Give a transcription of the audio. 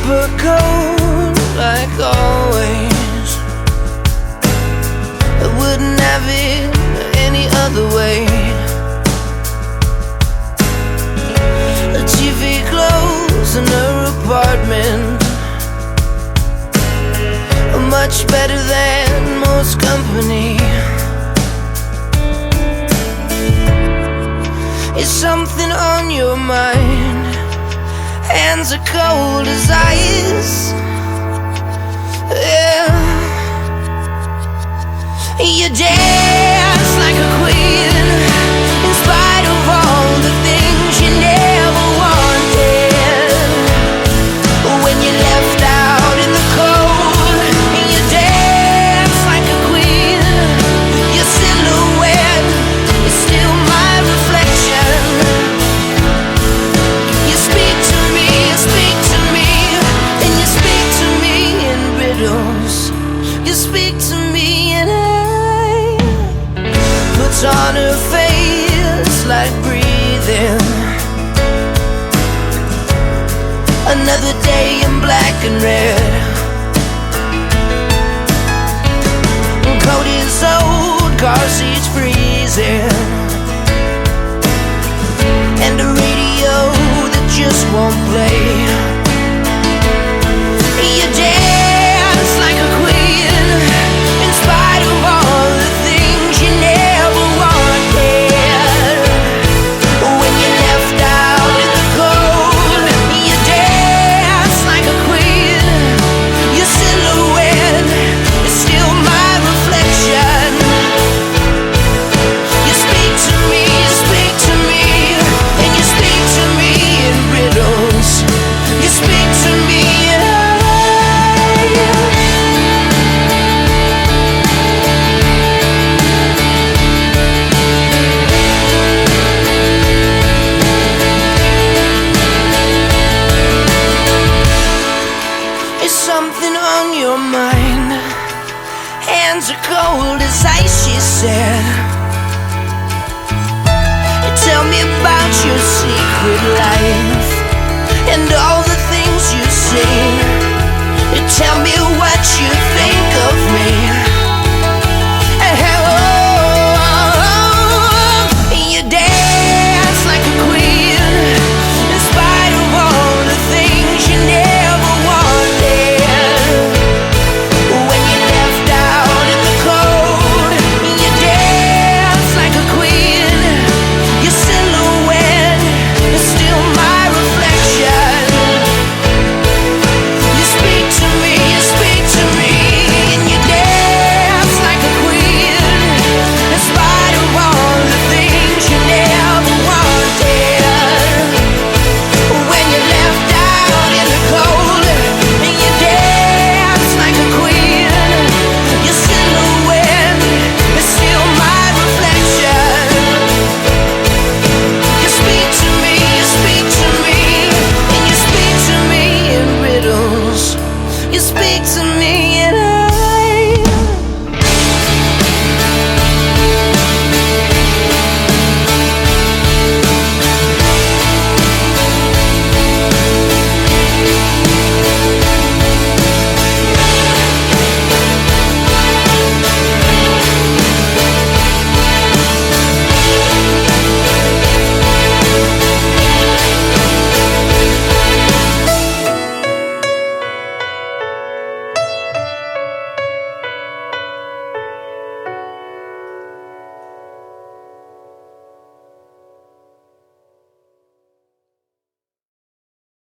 her cold like always. I wouldn't have it any other way. The TV closed in her apartment, much better than most company. Is something on your mind? Hands are cold as ice. Yeah. You dance like a queen, in spite of all the things you never wanted. When you're left out in the cold, you dance like a queen. Your silhouette is still my reflection. You speak to me, and you speak to me in riddles. You speak to me and puts on her face like breathing. Another day in black and red. Coat is old, car seats freezing, and a radio that just won't play. You dance like a queen, in spite of all the things you never wanted. When you're left out in the cold, you dance like a queen. Your silhouette is still my reflection. You speak to me, and you speak to me in riddles. You speak to me and is something on your mind? Hands are cold as ice, she said. Tell me about your secret life and all